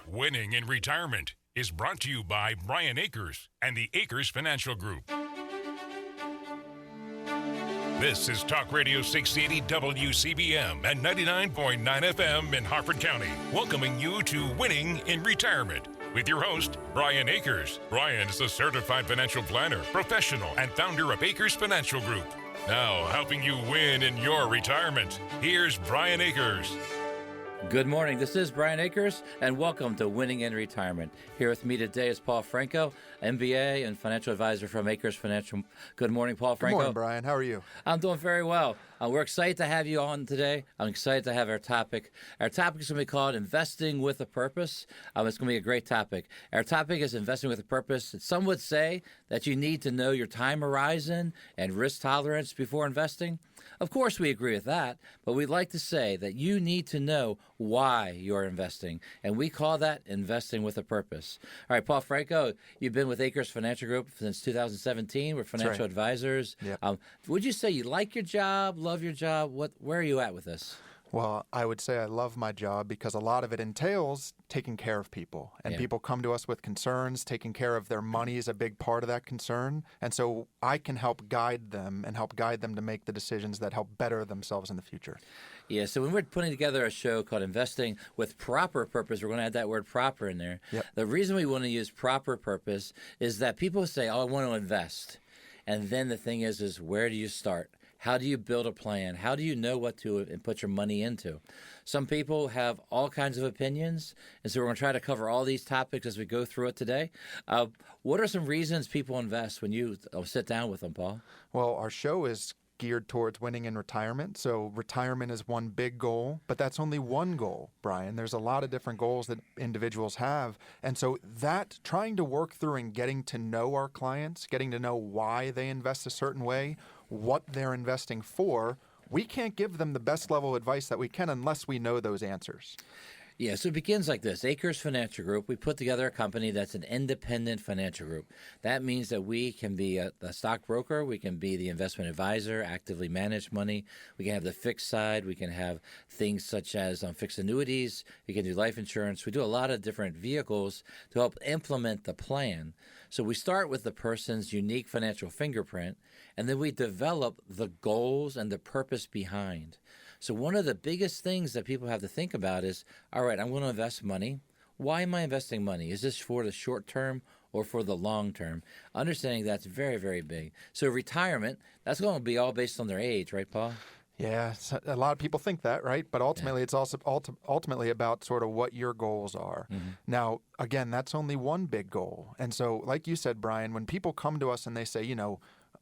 Winning in Retirement is brought to you by Brian Akers and the Akers Financial Group. This is Talk Radio 680 WCBM and 99.9 FM in Harford County, welcoming you to Winning in Retirement with your host, Brian Akers. Brian is a certified financial planner, professional, and founder of Akers Financial Group. Now, helping you win in your retirement, here's Brian Akers. Good morning. This is Brian Akers, and welcome to Winning in Retirement. Here with me today is Paul Franco, MBA and financial advisor from Akers Financial. Good morning, Paul Franco. Good morning, Brian. How are you? I'm doing very well. We're excited to have you on today. I'm excited to have our topic. Our topic is going to be called Investing with a Purpose. It's going to be a great topic. Our topic is Investing with a Purpose. Some would say that you need to know your time horizon and risk tolerance before investing. Of course, we agree with that, but we'd like to say that you need to know why you're investing, and we call that investing with a purpose. All right, Paul Franco, you've been with Akers Financial Group since 2017. We're financial advisors. Yep. Would you say you like your job, love your job? Where are you at with this? Well, I would say I love my job because a lot of it entails taking care of people. And people come to us with concerns. Taking care of their money is a big part of that concern. And so I can help guide them to make the decisions that help better themselves in the future. Yeah, so when we're putting together a show called Investing with Proper Purpose, we're going to add that word proper in there. Yep. The reason we want to use proper purpose is that people say, oh, I want to invest. And then the thing is where do you start? How do you build a plan? How do you know what to put your money into? Some people have all kinds of opinions, and so we're going to try to cover all these topics as we go through it today. What are some reasons people invest when you sit down with them, Paul? Well, our show is geared towards winning in retirement. So retirement is one big goal, but that's only one goal, Brian. There's a lot of different goals that individuals have. And so that trying to work through and getting to know our clients, getting to know why they invest a certain way, what they're investing for, we can't give them the best level of advice that we can unless we know those answers. Yeah, so it begins like this. Akers Financial Group, we put together a company that's an independent financial group. That means that we can be a stockbroker, we can be the investment advisor, actively manage money, we can have the fixed side, we can have things such as fixed annuities, we can do life insurance. We do a lot of different vehicles to help implement the plan. So we start with the person's unique financial fingerprint, and then we develop the goals and the purpose behind. So one of the biggest things that people have to think about is, all right, I'm going to invest money. Why am I investing money? Is this for the short term or for the long term? Understanding that's very, very big. So retirement, that's going to be all based on their age, right, Paul? Yeah, a lot of people think that, right? But ultimately, it's also ultimately about sort of what your goals are. Mm-hmm. Now, again, that's only one big goal. And so, like you said, Brian, when people come to us and they say,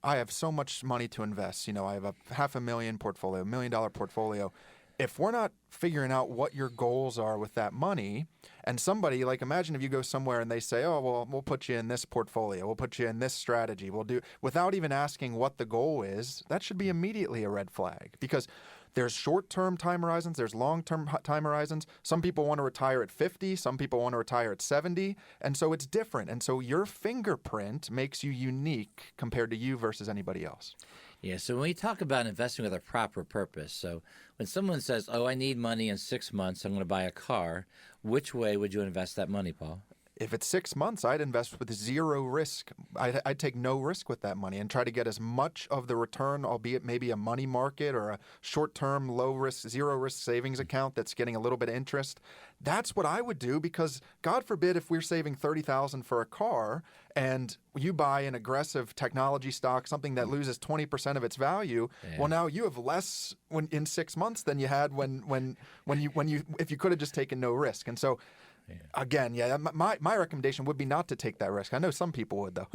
I have so much money to invest, I have a $500,000 portfolio, $1 million portfolio. If we're not figuring out what your goals are with that money, and somebody, like imagine if you go somewhere and they say, oh, well, we'll put you in this portfolio, we'll put you in this strategy, we'll do, without even asking what the goal is, that should be immediately a red flag. Because there's short-term time horizons, there's long-term time horizons. Some people want to retire at 50, some people want to retire at 70, and so it's different. And so your fingerprint makes you unique compared to you versus anybody else. Yeah, so when we talk about investing with a proper purpose, so when someone says, oh, I need money in 6 months, I'm going to buy a car, which way would you invest that money, Paul? If it's 6 months, I'd invest with zero risk. I'd take no risk with that money and try to get as much of the return, albeit maybe a money market or a short-term, low-risk, zero-risk savings account that's getting a little bit of interest. That's what I would do because, God forbid, if we're saving $30,000 for a car and you buy an aggressive technology stock, something that loses 20% of its value, well, now you have less in 6 months than you had if you could have just taken no risk. And so, again, my recommendation would be not to take that risk. I know some people would, though.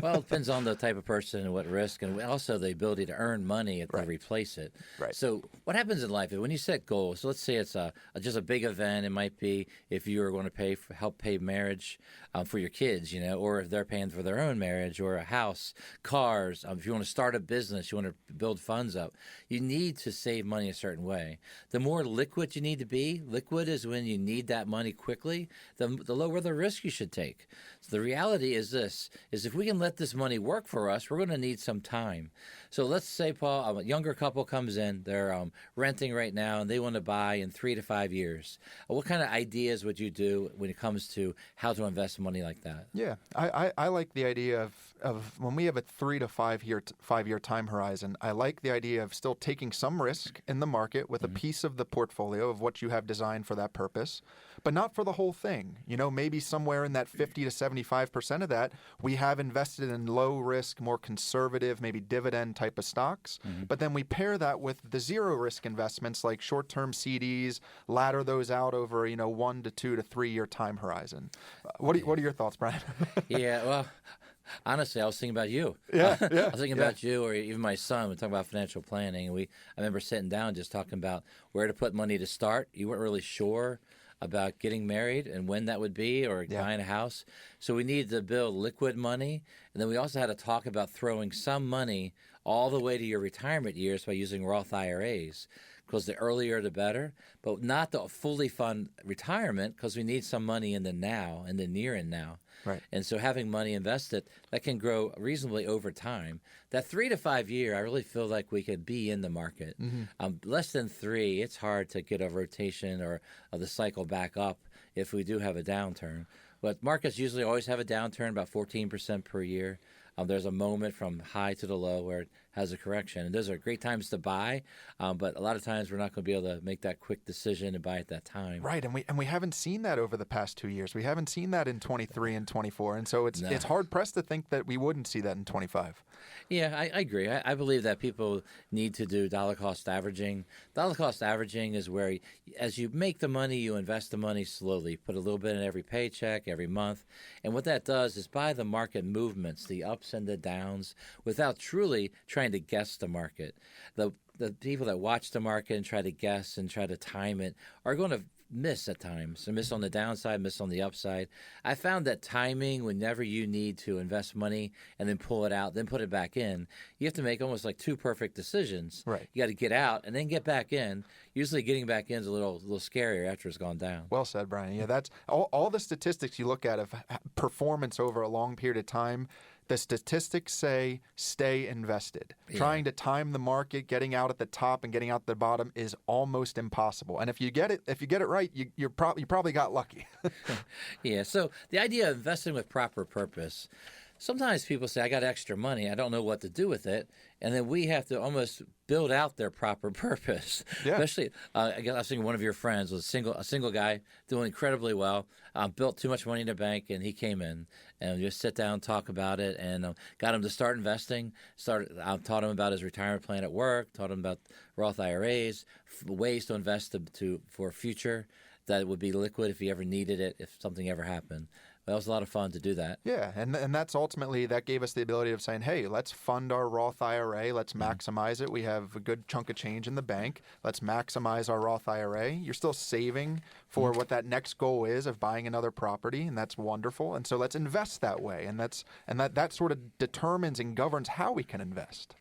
Well, it depends on the type of person and what risk, and also the ability to earn money if they replace it. Right. So what happens in life is when you set goals, so let's say it's just a big event. It might be if you're going to help pay marriage for your kids, or if they're paying for their own marriage or a house, cars. If you want to start a business, you want to build funds up, you need to save money a certain way. The more liquid you need to be, liquid is when you need that money quickly. early, the lower the risk you should take. So the reality is this, is if we can let this money work for us, we're going to need some time. So let's say, Paul, a younger couple comes in, they're renting right now, and they want to buy in 3 to 5 years. What kind of ideas would you do when it comes to how to invest money like that? Yeah, I like the idea of when we have a 3 to 5 year time horizon, I like the idea of still taking some risk in the market with a piece of the portfolio of what you have designed for that purpose, but not for the whole thing. Maybe somewhere in that 50 to 75% of that, we have invested in low risk, more conservative, maybe dividend type of stocks. But then we pair that with the zero risk investments like short-term CDs, ladder those out over, 1 to 2 to 3 year time horizremember. What are your thoughts, Brian? Yeah, well, honestly, I was thinking about you. Yeah. I was thinking about you, or even my son. We talk about financial planning, and I remember sitting down just talking about where to put money to start. You weren't really sure about getting married and when that would be, or buying a house. So we needed to build liquid money, and then we also had to talk about throwing some money all the way to your retirement years by using Roth IRAs. Because the earlier the better, but not to fully fund retirement, because we need some money in the now, in the near and now. Right. And so having money invested, that can grow reasonably over time. That 3 to 5 year, I really feel like we could be in the market. Less than 3, it's hard to get a rotation or the cycle back up if we do have a downturn. But markets usually always have a downturn, about 14% per year. There's a moment from high to the low where it has a correction. And those are great times to buy, but a lot of times we're not going to be able to make that quick decision and buy at that time. Right, and we haven't seen that over the past 2 years. We haven't seen that in 23 and 24, and so it's hard pressed to think that we wouldn't see that in 25. Yeah, I agree. I believe that people need to do dollar cost averaging. Dollar cost averaging is where, as you make the money, you invest the money slowly. Put a little bit in every paycheck, every month. And what that does is buy the market movements, the ups and the downs, without truly trying to guess the market. The people that watch the market and try to guess and try to time it are going to miss at times. So miss on the downside, miss on the upside. I found that timing, whenever you need to invest money and then pull it out, then put it back in, you have to make almost like 2 perfect decisions. Right. You got to get out and then get back in. Usually getting back in is a little scarier after it's gone down. Well said, Brian. Yeah, that's all the statistics you look at of performance over a long period of time. The statistics say stay invested. Yeah. Trying to time the market, getting out at the top and getting out the bottom is almost impossible. And if you get it right, you probably got lucky. Yeah. So the idea of investing with proper purpose. Sometimes people say, I got extra money, I don't know what to do with it. And then we have to almost build out their proper purpose. Yeah. Especially, I was thinking one of your friends was a single guy doing incredibly well, built too much money in the bank, and he came in and just sit down, talk about it, and got him to start investing. Taught him about his retirement plan at work, taught him about Roth IRAs, ways to invest for future that would be liquid if he ever needed it, if something ever happened. That was a lot of fun to do that. Yeah, and that's ultimately, that gave us the ability of saying, hey, let's fund our Roth IRA. Let's maximize it. We have a good chunk of change in the bank. Let's maximize our Roth IRA. You're still saving for what that next goal is of buying another property, and that's wonderful. And so let's invest that way. And that sort of determines and governs how we can invest.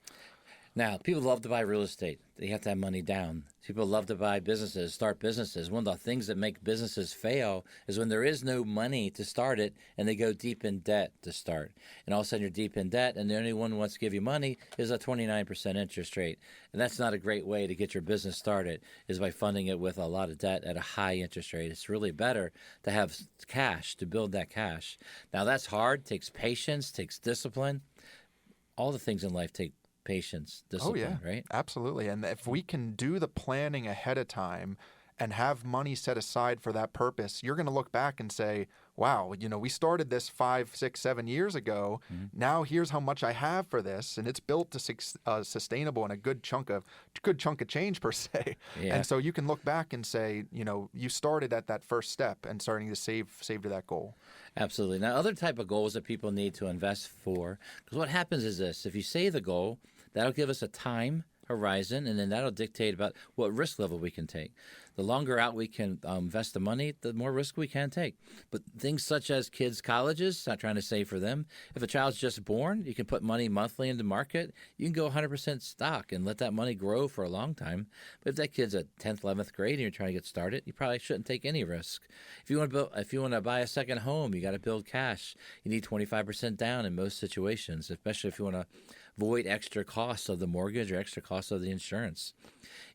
Now, people love to buy real estate. They have to have money down. People love to buy businesses, start businesses. One of the things that make businesses fail is when there is no money to start it and they go deep in debt to start. And all of a sudden you're deep in debt and the only one who wants to give you money is a 29% interest rate. And that's not a great way to get your business started, is by funding it with a lot of debt at a high interest rate. It's really better to have cash, to build that cash. Now, that's hard, takes patience, takes discipline. All the things in life take patience, discipline, right? Absolutely. And if we can do the planning ahead of time and have money set aside for that purpose, you're going to look back and say, wow, we started this 5, 6, 7 years ago. Now here's how much I have for this, and it's built to sustainable and a good chunk of change per se. Yeah. And so you can look back and say, you started at that first step and starting to save to that goal. Absolutely. Now, other type of goals that people need to invest for, because what happens is this: if you say the goal, that'll give us a time horizon, and then that'll dictate about what risk level we can take. The longer out we can invest the money, the more risk we can take. But things such as kids' colleges, not trying to save for them. If a child's just born, you can put money monthly into the market. You can go 100% stock and let that money grow for a long time. But if that kid's at 10th, 11th grade and you're trying to get started, you probably shouldn't take any risk. If you want to buy a second home, you got to build cash. You need 25% down in most situations, especially if you want to avoid extra costs of the mortgage or extra costs of the insurance.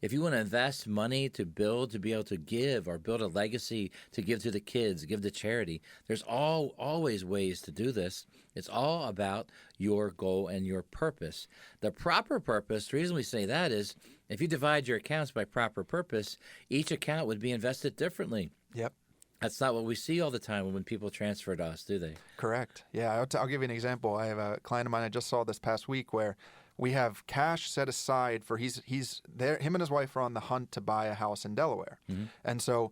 If you want to invest money to build, to be able to give or build a legacy to give to the kids, give to charity, there's always ways to do this. It's all about your goal and your purpose. The proper purpose, the reason we say that is if you divide your accounts by proper purpose, each account would be invested differently. Yep. That's not what we see all the time when people transfer to us, do they? Correct. Yeah, I'll give you an example. I have a client of mine I just saw this past week where we have cash set aside for he's there. Him and his wife are on the hunt to buy a house in Delaware, and so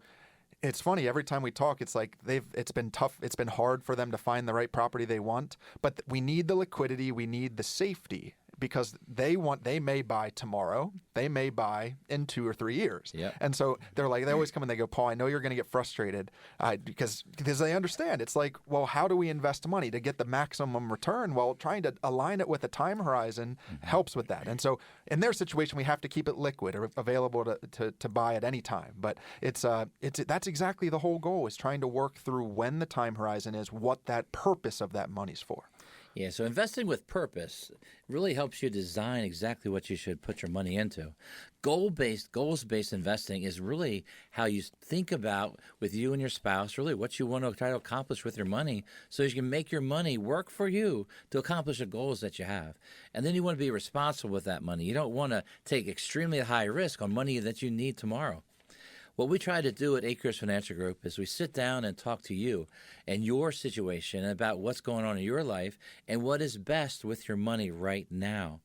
it's funny. Every time we talk, it's like it's been tough. It's been hard for them to find the right property they want. But we need the liquidity. We need the safety. Because they may buy tomorrow, they may buy in 2 or 3 years. Yep. And so they always come and they go, Paul, I know you're going to get frustrated because they understand. It's like, well, how do we invest money to get the maximum return? Well, trying to align it with a time horizon helps with that. And so in their situation, we have to keep it liquid or available to buy at any time. But that's exactly the whole goal, is trying to work through when the time horizon is, what that purpose of that money's for. Yeah, so investing with purpose really helps you design exactly what you should put your money into. Goals-based investing is really how you think about, with you and your spouse, really what you want to try to accomplish with your money, so you can make your money work for you to accomplish the goals that you have. And then you want to be responsible with that money. You don't want to take extremely high risk on money that you need tomorrow. What we try to do at Akers Financial Group is we sit down and talk to you and your situation about what's going on in your life and what is best with your money right now.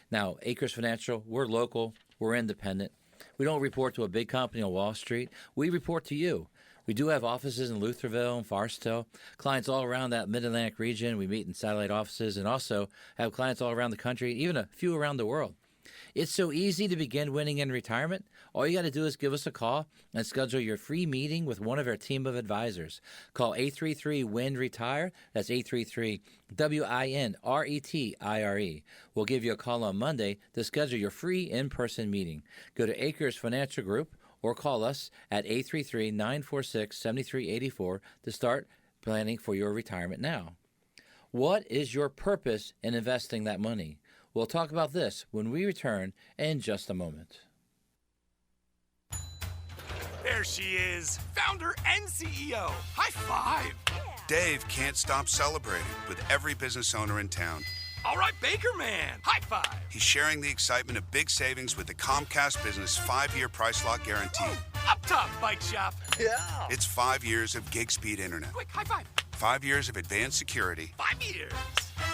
Now, Akers Financial, we're local, we're independent. We don't report to a big company on Wall Street. We report to you. We do have offices in Lutherville and Forest Hill, clients all around that Mid-Atlantic region. We meet in satellite offices and also have clients all around the country, even a few around the world. It's so easy to begin winning in retirement. All you got to do is give us a call and schedule your free meeting with one of our team of advisors. Call 833-WIN-RETIRE. That's 833-WINRETIRE. We'll give you a call on Monday to schedule your free in-person meeting. Go to Akers Financial Group or call us at 833-946-7384 to start planning for your retirement now. What is your purpose in investing that money? We'll talk about this when we return in just a moment. There she is, founder and CEO. High five. Dave can't stop celebrating with every business owner in town. All right, Baker Man, high five. He's sharing the excitement of big savings with the Comcast Business 5-year price lock guarantee. Up top, bike shop. Yeah. It's 5 years of gig speed internet. Quick, high five. 5 years of advanced security. 5 years.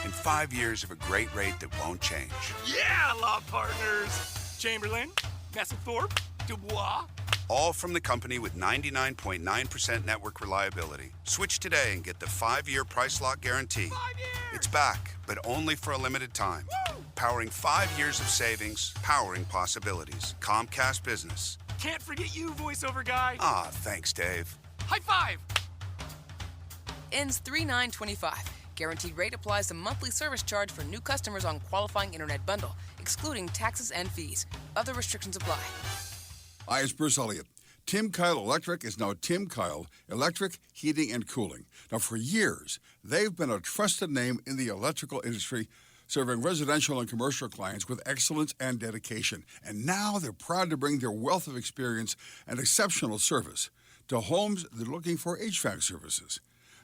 And 5 years of a great rate that won't change. Yeah, law partners. Chamberlain, Messelthorpe, Dubois. All from the company with 99.9% network reliability. Switch today and get the 5-year price lock guarantee. 5 years. It's back, but only for a limited time. Woo! Powering 5 years of savings, powering possibilities. Comcast Business. Can't forget you, voiceover guy. Ah, thanks, Dave. High five. Ends 3/9/25. Guaranteed rate applies to monthly service charge for new customers on qualifying internet bundle, excluding taxes and fees. Other restrictions apply. Hi, it's Bruce Elliott. Tim Kyle Electric is now Tim Kyle Electric, Heating, and Cooling. Now, for years, they've been a trusted name in the electrical industry, serving residential and commercial clients with excellence and dedication. And now they're proud to bring their wealth of experience and exceptional service to homes that are looking for HVAC services.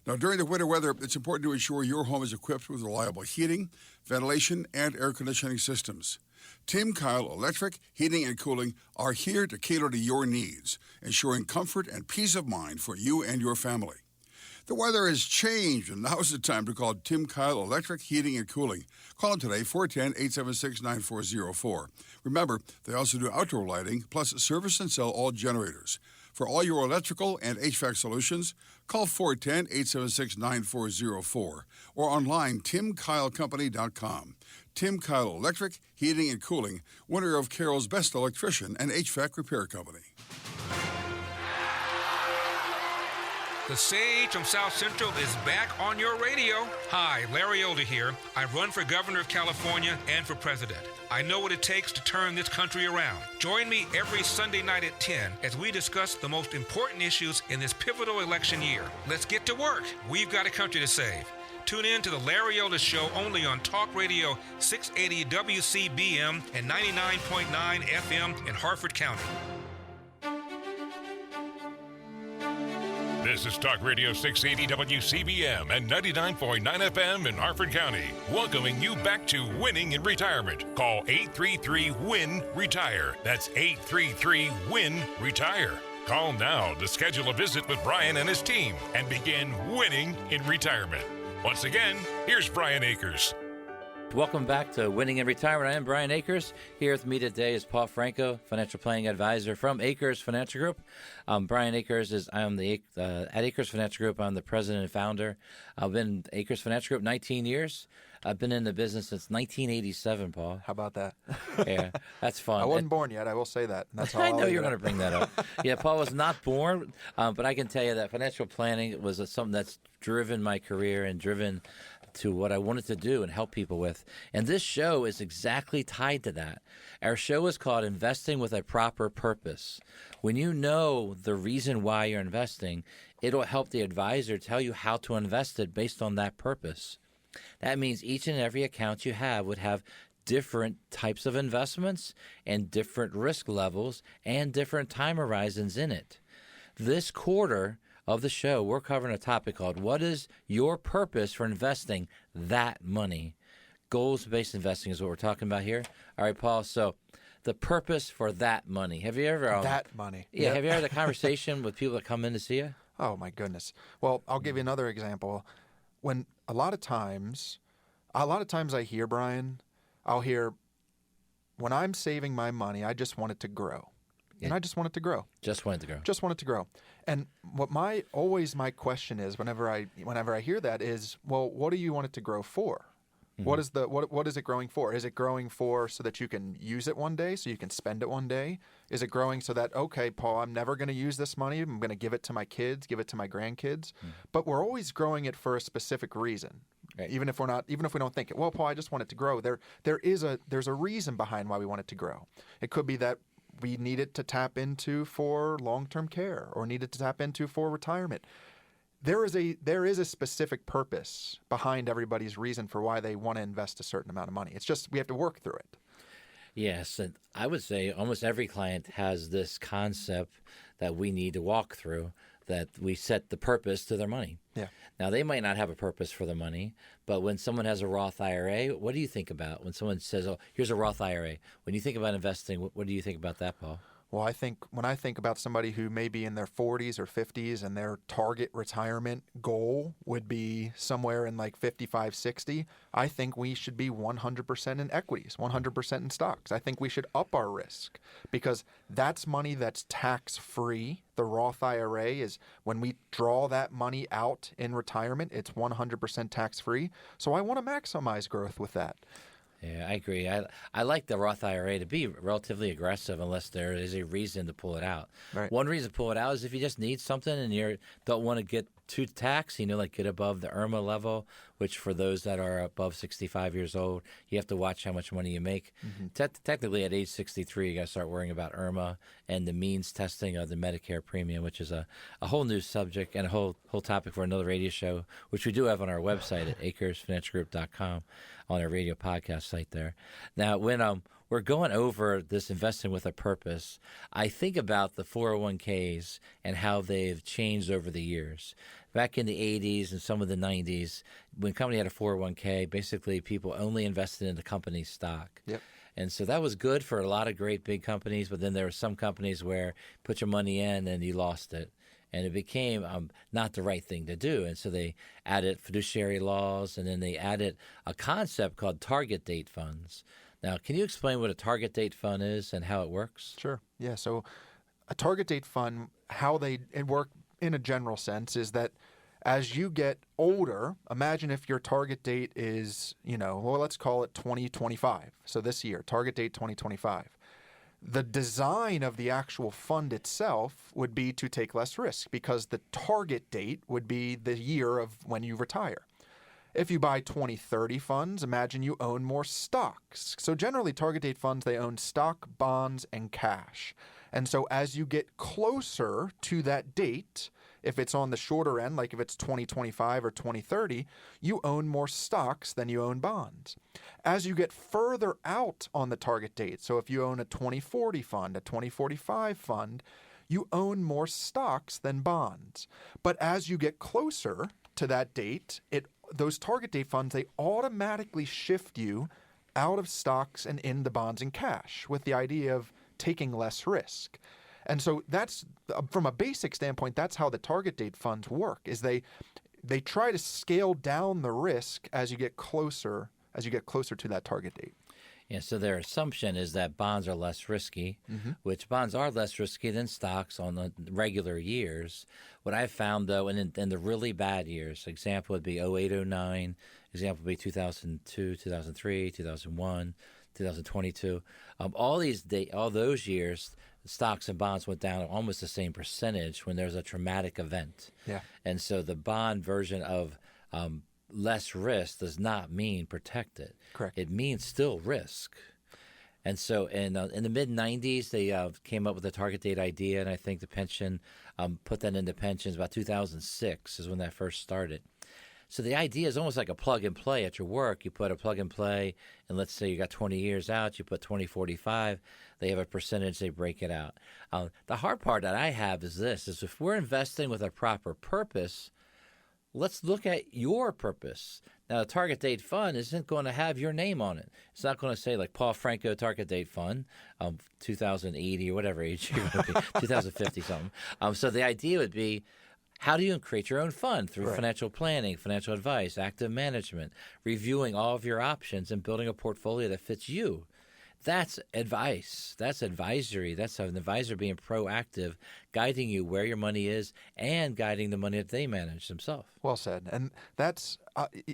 Now, during the winter weather, it's important to ensure your home is equipped with reliable heating, ventilation, and air conditioning systems. Tim Kyle Electric, Heating, and Cooling are here to cater to your needs, ensuring comfort and peace of mind for you and your family. The weather has changed, and now's the time to call Tim Kyle Electric, Heating, and Cooling. Call them today, 410-876-9404. Remember, they also do outdoor lighting, plus service and sell all generators. For all your electrical and HVAC solutions, call 410-876-9404 or online timkylecompany.com. Tim Kyle Electric, Heating and Cooling, winner of Carroll's Best Electrician and HVAC Repair Company. The Sage from South Central is back on your radio. Hi, Larry Older here. I run for governor of California and for president. I know what it takes to turn this country around. Join me every Sunday night at 10 as we discuss the most important issues in this pivotal election year. Let's get to work. We've got a country to save. Tune in to the Larry Elder Show only on Talk Radio 680 WCBM and 99.9 FM in Harford County. This is Talk Radio 680 WCBM and 99.9 FM in Harford County, welcoming you back to winning in retirement. Call 833-WIN-RETIRE. That's 833-WIN-RETIRE. Call now to schedule a visit with Brian and his team and begin winning in retirement. Once again, here's Brian Akers. Welcome back to Winning in Retirement. I am Brian Akers. Here with me today is Paul Franco, financial planning advisor from Akers Financial Group. Brian Akers at Akers Financial Group. I'm the president and founder. I've been at Akers Financial Group 19 years. I've been in the business since 1987, Paul. How about that? Yeah, that's fun. I wasn't born yet, I will say that. That's how I know you're going to bring that up. Yeah, Paul was not born, but I can tell you that financial planning was something that's driven my career and driven to what I wanted to do and help people with. And this show is exactly tied to that. Our show is called Investing with a Proper Purpose. When you know the reason why you're investing, it'll help the advisor tell you how to invest it based on that purpose. That means each and every account you have would have different types of investments and different risk levels and different time horizons in it. This quarter of the show, we're covering a topic called What is Your Purpose for Investing That Money? Goals-based investing is what we're talking about here. All right, Paul, so the purpose for that money. Have you ever... that money. Yeah, yep. Have you ever had a conversation with people that come in to see you? Oh, my goodness. Well, I'll give you another example. When a lot of times I hear, Brian, I'll hear, when I'm saving my money, I just want it to grow. Yeah. And I just want it to grow. Just want it to grow. Just want it to grow. And what my question is whenever I hear that is, well, what do you want it to grow for? Mm-hmm. What is it growing for? Is it growing for so that you can use it one day, so you can spend it one day? Is it growing so that, okay, Paul, I'm never going to use this money. I'm going to give it to my kids, give it to my grandkids. Mm-hmm. But we're always growing it for a specific reason. Right. Even if we don't think it, well, Paul, I just want it to grow. There's a reason behind why we want it to grow. It could be that we need it to tap into for long-term care or need it to tap into for retirement. There is a specific purpose behind everybody's reason for why they want to invest a certain amount of money. It's just we have to work through it. Yes, and I would say almost every client has this concept that we need to walk through, that we set the purpose to their money. Yeah. Now, they might not have a purpose for the money, but when someone has a Roth IRA, what do you think about? When someone says, oh, here's a Roth IRA, when you think about investing, what do you think about that, Paul? Well, when I think about somebody who may be in their 40s or 50s and their target retirement goal would be somewhere in like 55, 60, I think we should be 100% in equities, 100% in stocks. I think we should up our risk because that's money that's tax-free. The Roth IRA is when we draw that money out in retirement, it's 100% tax-free. So I want to maximize growth with that. Yeah, I agree. I like the Roth IRA to be relatively aggressive unless there is a reason to pull it out. Right. One reason to pull it out is if you just need something and you don't want to get too taxed, like get above the IRMA level, which for those that are above 65 years old, you have to watch how much money you make. Mm-hmm. Technically, at age 63, you got to start worrying about IRMA and the means testing of the Medicare premium, which is a whole new subject and a whole topic for another radio show, which we do have on our website at akersfinancialgroup.com on our radio podcast site there. Now, when we're going over this investing with a purpose, I think about the 401ks and how they've changed over the years. Back in the 80s and some of the 90s, when a company had a 401k, basically people only invested in the company's stock. Yep. And so that was good for a lot of great big companies, but then there were some companies where put your money in and you lost it. And it became not the right thing to do. And so they added fiduciary laws, and then they added a concept called target date funds. Now, can you explain what a target date fund is and how it works? Sure. Yeah. So a target date fund, how they work in a general sense is that as you get older, imagine if your target date is, well, let's call it 2025. So this year, target date 2025. The design of the actual fund itself would be to take less risk because the target date would be the year of when you retire. If you buy 2030 funds, imagine you own more stocks. So generally, target date funds, they own stock, bonds, and cash. And so as you get closer to that date, if it's on the shorter end, like if it's 2025 or 2030, you own more stocks than you own bonds. As you get further out on the target date, so if you own a 2040 fund, a 2045 fund, you own more stocks than bonds. But as you get closer to that date, those target date funds, they automatically shift you out of stocks and into bonds and cash with the idea of taking less risk. And so that's, from a basic standpoint, that's how the target date funds work, is they try to scale down the risk as you get closer to that target date. Yeah, so their assumption is that bonds are less risky, which bonds are less risky than stocks on the regular years. What I've found, though, in the really bad years, example would be 08, 09, example would be 2002, 2003, 2001, 2022. All those years, stocks and bonds went down almost the same percentage when there's a traumatic event. Yeah. And so the bond version of less risk does not mean protected. Correct. It means still risk. And so in the mid-'90s, they came up with the target date idea, and I think the pension put that into pensions about 2006 is when that first started. So the idea is almost like a plug and play at your work. You put a plug and play, and let's say you got 20 years out, you put 2045, they have a percentage, they break it out. The hard part that I have is this, is if we're investing with a proper purpose, let's look at your purpose. Now, a target date fund isn't going to have your name on it. It's not going to say like Paul Franco target date fund, 2080 or whatever age you're going to be, 2050 something. So the idea would be, how do you create your own fund? Through financial planning, financial advice, active management, reviewing all of your options and building a portfolio that fits you. That's advice. That's advisory. That's an advisor being proactive, guiding you where your money is and guiding the money that they manage themselves. Well said. And that's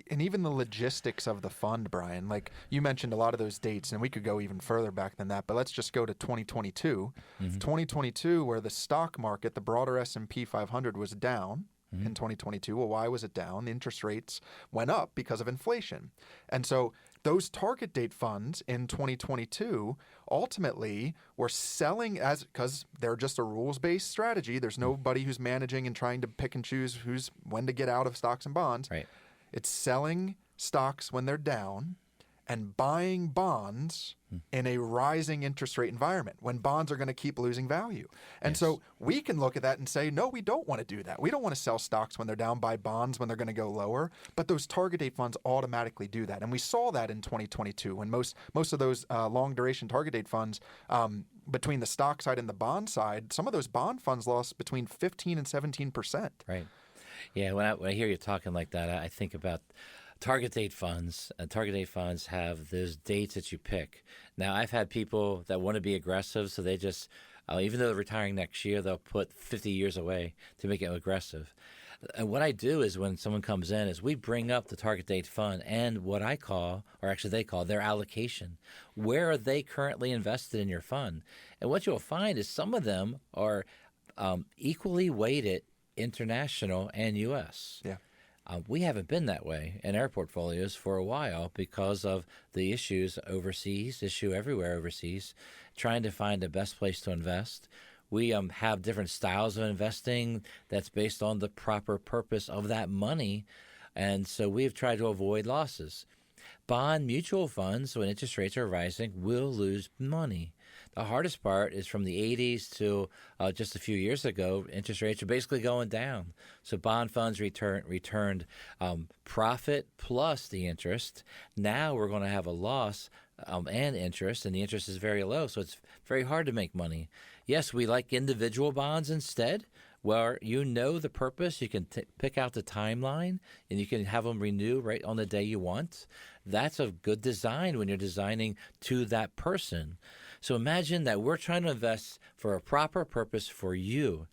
and even the logistics of the fund, Brian, like you mentioned a lot of those dates, and we could go even further back than that, but let's just go to 2022. 2022, where the stock market, the broader S&P 500 was down in 2022. Well, why was it down? The interest rates went up because of inflation. And so those target date funds in 2022 ultimately were selling because they're just a rules-based strategy. There's nobody who's managing and trying to pick and choose when to get out of stocks and bonds. Right. It's selling stocks when they're down and buying bonds in a rising interest rate environment when bonds are going to keep losing value. And so we can look at that and say, no, we don't want to do that. We don't want to sell stocks when they're down, buy bonds when they're going to go lower. But those target date funds automatically do that. And we saw that in 2022 when most of those long duration target date funds, between the stock side and the bond side, some of those bond funds lost between 15 and 17%. Right. Yeah, when I hear you talking like that, I think about target date funds. Target date funds have those dates that you pick. Now, I've had people that want to be aggressive, so they just, even though they're retiring next year, they'll put 50 years away to make it aggressive. And what I do is when someone comes in is we bring up the target date fund and what I call, or actually they call, their allocation. Where are they currently invested in your fund? And what you'll find is some of them are equally weighted international and U.S. Yeah. We haven't been that way in our portfolios for a while because of the issues overseas, issue everywhere overseas, trying to find the best place to invest. We have different styles of investing that's based on the proper purpose of that money, and so we've tried to avoid losses. Bond mutual funds, when interest rates are rising, will lose money. The hardest part is from the 80s to just a few years ago, interest rates are basically going down. So bond funds returned profit plus the interest. Now we're going to have a loss and interest, and the interest is very low, so it's very hard to make money. Yes, we like individual bonds instead, where you know the purpose. You can pick out the timeline, and you can have them renew right on the day you want. That's a good design when you're designing to that person. So imagine that we're trying to invest for a proper purpose for you.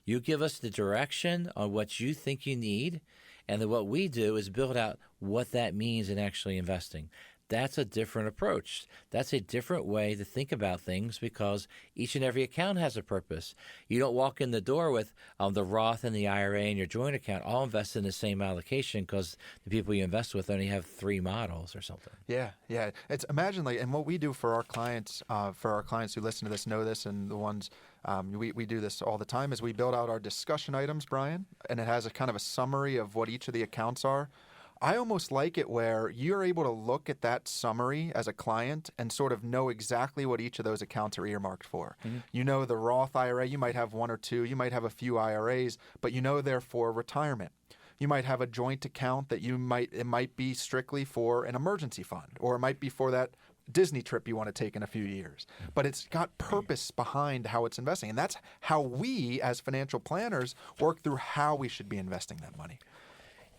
You give us the direction on what you think you need, and then what we do is build out what that means in actually investing. That's a different approach. That's a different way to think about things because each and every account has a purpose. You don't walk in the door with the Roth and the IRA and your joint account all invested in the same allocation because the people you invest with only have 3 models or something. Yeah. It's imagine and what we do for our clients who listen to this know this, and the ones we do this all the time, is we build out our discussion items, Brian, and it has a kind of a summary of what each of the accounts are. I almost like it where you're able to look at that summary as a client and sort of know exactly what each of those accounts are earmarked for. Mm-hmm. You know the Roth IRA, you might have 1 or 2, you might have a few IRAs, but you know they're for retirement. You might have a joint account that it might be strictly for an emergency fund, or it might be for that Disney trip you want to take in a few years. But it's got purpose behind how it's investing. And that's how we as financial planners work through how we should be investing that money.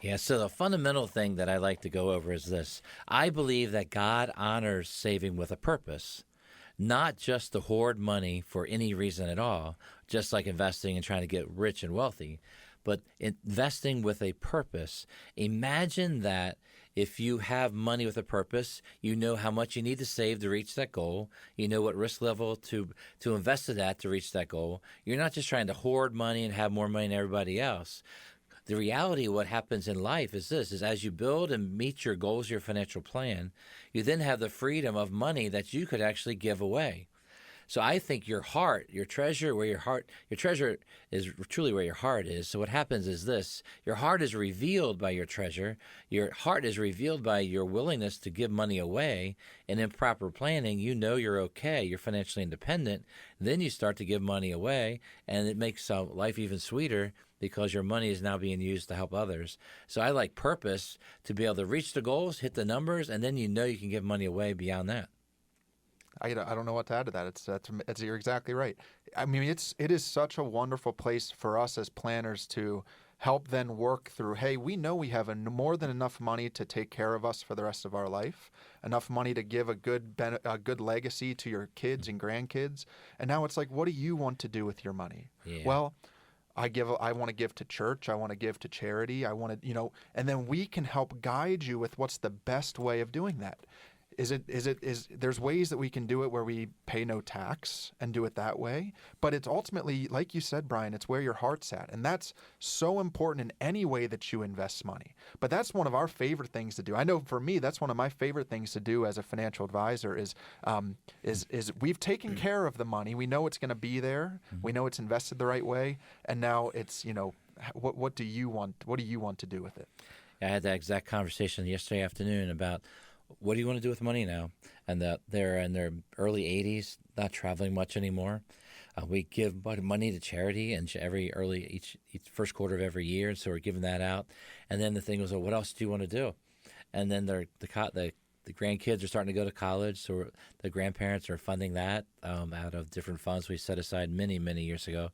Yeah, so the fundamental thing that I like to go over is this. I believe that God honors saving with a purpose, not just to hoard money for any reason at all, just like investing and trying to get rich and wealthy, but investing with a purpose. Imagine that if you have money with a purpose, you know how much you need to save to reach that goal. You know what risk level to invest in that to reach that goal. You're not just trying to hoard money and have more money than everybody else. The reality of what happens in life is this, is as you build and meet your goals, your financial plan, you then have the freedom of money that you could actually give away. So I think your heart, your treasure is truly where your heart is. So what happens is this, your heart is revealed by your treasure. Your heart is revealed by your willingness to give money away. And in proper planning, you know you're okay. You're financially independent. Then you start to give money away, and it makes life even sweeter because your money is now being used to help others. So I like purpose to be able to reach the goals, hit the numbers, and then you know you can give money away beyond that. I don't know what to add to that. You're exactly right. I mean, it is such a wonderful place for us as planners to help then work through, hey, we know we have more than enough money to take care of us for the rest of our life, enough money to give a good legacy to your kids and grandkids. And now it's like, what do you want to do with your money? Yeah. Well, I want to give to church. I want to give to charity. I want to, and then we can help guide you with what's the best way of doing that. There's ways that we can do it where we pay no tax and do it that way, but it's ultimately, like you said, Brian, it's where your heart's at, and that's so important in any way that you invest money. But that's one of our favorite things to do. I know for me, that's one of my favorite things to do as a financial advisor is we've taken care of the money. We know it's going to be there. We know it's invested the right way, and now it's what do you want? What do you want to do with it? I had that exact conversation yesterday afternoon about, what do you want to do with money now? And they're in their early 80s, not traveling much anymore. We give money to charity and each first quarter of every year, and so we're giving that out. And then the thing was, well, what else do you want to do? And then the grandkids are starting to go to college, so the grandparents are funding that out of different funds we set aside many, many years ago.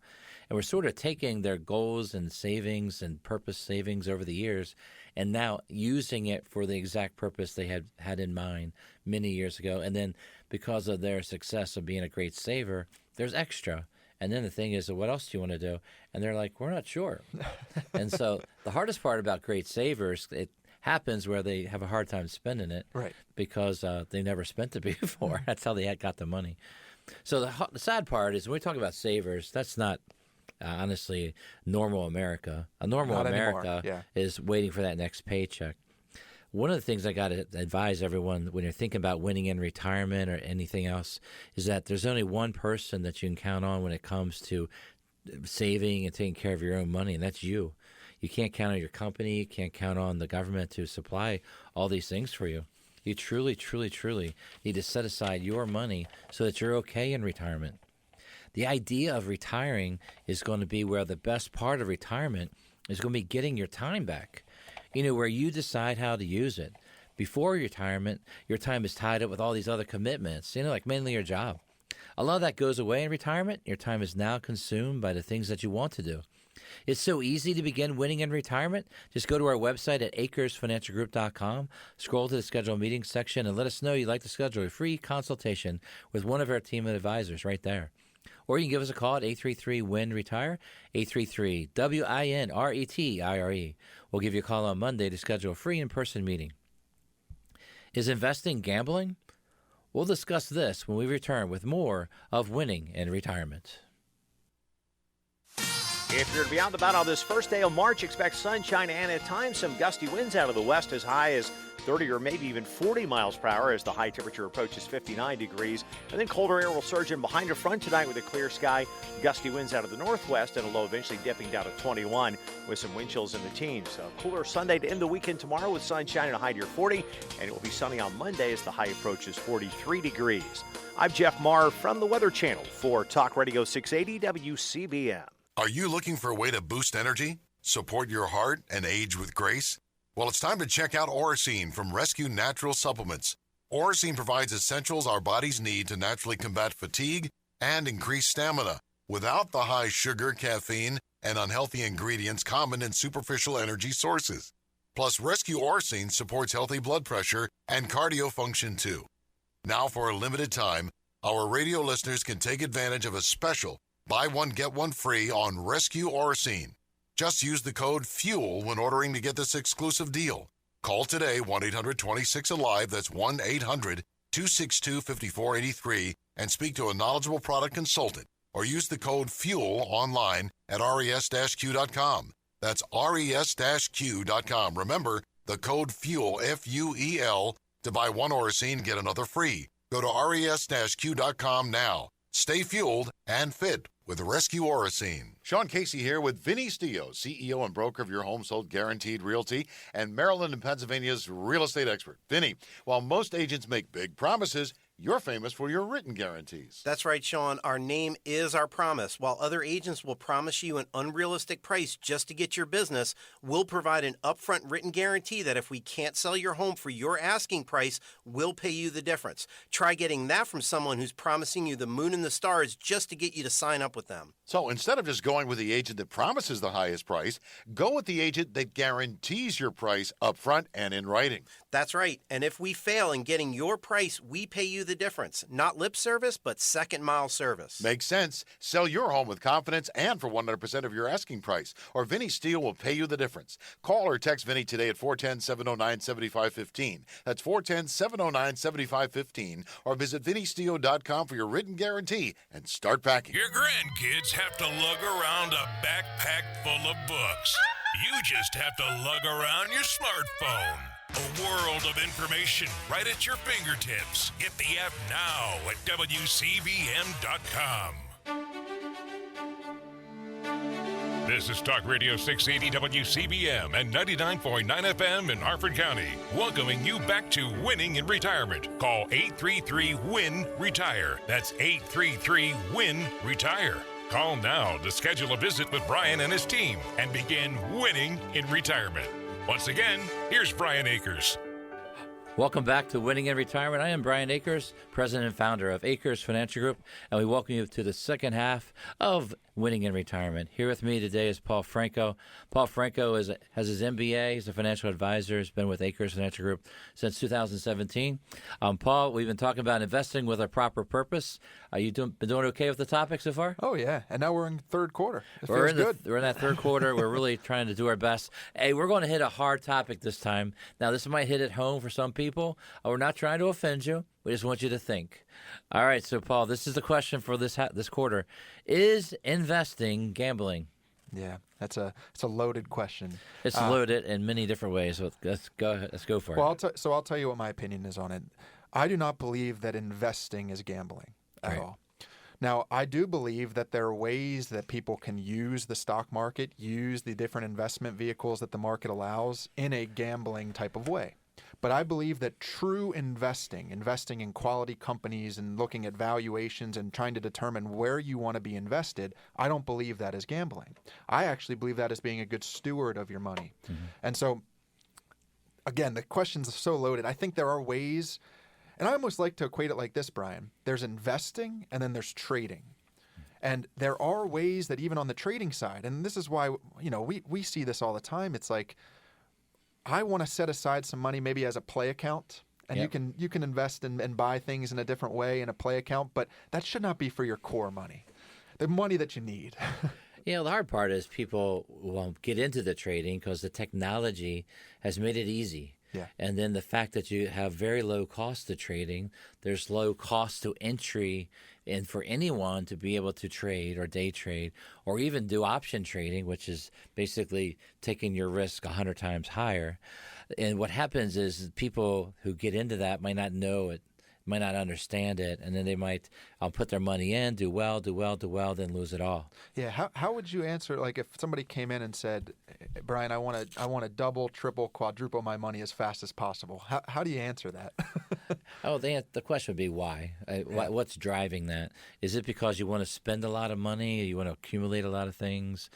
And we're sort of taking their goals and savings and purpose savings over the years and now using it for the exact purpose they had in mind many years ago. And then because of their success of being a great saver, there's extra. And then the thing is, what else do you want to do? And they're like, we're not sure. And so the hardest part about great savers, it happens where they have a hard time spending it, right? Because they never spent it before. That's how they got the money. So the sad part is when we talk about savers, that's not honestly normal America. A normal not America is waiting for that next paycheck. One of the things I got to advise everyone when you're thinking about winning in retirement or anything else is that there's only one person that you can count on when it comes to saving and taking care of your own money, and that's you. You can't count on your company. You can't count on the government to supply all these things for you. You truly, truly, truly need to set aside your money so that you're okay in retirement. The idea of retiring is going to be where the best part of retirement is going to be getting your time back, where you decide how to use it. Before retirement, your time is tied up with all these other commitments, like mainly your job. A lot of that goes away in retirement. Your time is now consumed by the things that you want to do. It's so easy to begin winning in retirement. Just go to our website at akersfinancialgroup.com, scroll to the schedule meeting section, and let us know you'd like to schedule a free consultation with one of our team of advisors right there. Or you can give us a call at 833-WIN-RETIRE, 833-WINRETIRE. We'll give you a call on Monday to schedule a free in-person meeting. Is investing gambling? We'll discuss this when we return with more of Winning in Retirement. If you're to be out and about on this first day of March, expect sunshine and at times some gusty winds out of the west as high as 30 or maybe even 40 miles per hour as the high temperature approaches 59 degrees. And then colder air will surge in behind a front tonight with a clear sky. Gusty winds out of the northwest and a low eventually dipping down to 21 with some wind chills in the teens. A cooler Sunday to end the weekend tomorrow with sunshine and a high near 40. And it will be sunny on Monday as the high approaches 43 degrees. I'm Jeff Marr from the Weather Channel for Talk Radio 680 WCBM. Are you looking for a way to boost energy, support your heart, and age with grace? Well, it's time to check out Oracene from Rescue Natural Supplements. Oracene provides essentials our bodies need to naturally combat fatigue and increase stamina without the high sugar, caffeine, and unhealthy ingredients common in superficial energy sources. Plus, Rescue Oracene supports healthy blood pressure and cardio function too. Now, for a limited time, our radio listeners can take advantage of a special buy one, get one free on Rescue Oracene. Just use the code FUEL when ordering to get this exclusive deal. Call today, 1-800-26-ALIVE, that's 1-800-262-5483, and speak to a knowledgeable product consultant, or use the code FUEL online at res-q.com. That's res-q.com. Remember, the code FUEL, F-U-E-L, to buy one Oracene, get another free. Go to res-q.com now. Stay fueled and fit with Rescue Oracene. Sean Casey here with Vinny Steele, CEO and broker of Your Home Sold Guaranteed Realty and Maryland and Pennsylvania's real estate expert. Vinny, while most agents make big promises, you're famous for your written guarantees. That's right, Sean. Our name is our promise. While other agents will promise you an unrealistic price just to get your business, we'll provide an upfront written guarantee that if we can't sell your home for your asking price, we'll pay you the difference. Try getting that from someone who's promising you the moon and the stars just to get you to sign up with them. So instead of just going with the agent that promises the highest price, go with the agent that guarantees your price upfront and in writing. That's right. And if we fail in getting your price, we pay you the difference. Not lip service, but second mile service. Makes sense. Sell your home with confidence and for 100% of your asking price, or Vinny Steele will pay you the difference. Call or text Vinny today at 410-709-7515. That's 410-709-7515, or visit VinnySteele.com for your written guarantee and start packing. Your grandkids have to lug around a backpack full of books. You just have to lug around your smartphone. A world of information right at your fingertips. Get the app now at WCBM.com. This is Talk Radio 680 WCBM and 99.9 FM in Harford County, welcoming you back to Winning in Retirement. Call 833-WIN-RETIRE. That's 833-WIN-RETIRE. Call now to schedule a visit with Brian and his team and begin winning in retirement. Once again, here's Brian Akers. Welcome back to Winning in Retirement. I am Brian Akers, president and founder of Akers Financial Group, and we welcome you to the second half of Winning in Retirement. Here with me today is Paul Franco. Paul Franco has his MBA. He's a financial advisor. He's been with Akers Financial Group since 2017. Paul, we've been talking about investing with a proper purpose. Are you been doing okay with the topic so far? Oh, yeah. And now we're in third quarter. We're in that third quarter. We're really trying to do our best. Hey, we're going to hit a hard topic this time. Now, this might hit at home for some people. We're not trying to offend you. We just want you to think. All right, so Paul, this is the question for this quarter: is investing gambling? Yeah, it's a loaded question. It's loaded in many different ways. So let's go for it. Well, I'll tell you what my opinion is on it. I do not believe that investing is gambling at all. Now, I do believe that there are ways that people can use the stock market, use the different investment vehicles that the market allows in a gambling type of way. But I believe that true investing in quality companies and looking at valuations and trying to determine where you want to be invested, I don't believe that is gambling. I actually believe that is being a good steward of your money. Mm-hmm. And so, again, the question's so loaded. I think there are ways, and I almost like to equate it like this, Brian. There's investing and then there's trading. And there are ways that even on the trading side, and this is why, we see this all the time. It's like, I want to set aside some money maybe as a play account. And you can invest and buy things in a different way in a play account, but that should not be for your core money, the money that you need. The hard part is people won't get into the trading because the technology has made it easy. Yeah. And then the fact that you have very low cost to trading, there's low cost to entry, and for anyone to be able to trade or day trade or even do option trading, which is basically taking your risk 100 times higher. And what happens is people who get into that might not know it, might not understand it, and then they might put their money in, do well, then lose it all. Yeah. How would you answer, like, if somebody came in and said, Brian, I want to double, triple, quadruple my money as fast as possible? How do you answer that? The question would be why? What's driving that? Is it because you want to spend a lot of money? Or you want to accumulate a lot of things?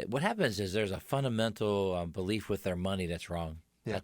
What happens is there's a fundamental belief with their money that's wrong. Yeah.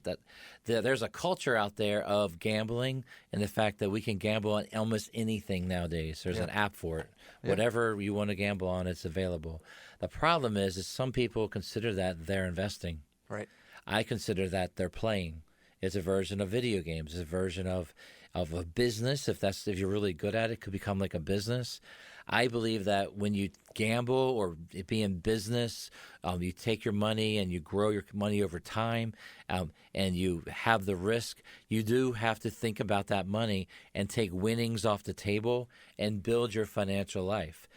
There's a culture out there of gambling and the fact that we can gamble on almost anything nowadays. There's an app for it. Yeah. Whatever you want to gamble on, it's available. The problem is some people consider that they're investing. Right. I consider that they're playing. It's a version of video games. It's a version of a business. If you're really good at it, it could become like a business. I believe that when you gamble or be in business, you take your money and you grow your money over time, and you have the risk. You do have to think about that money and take winnings off the table and build your financial life.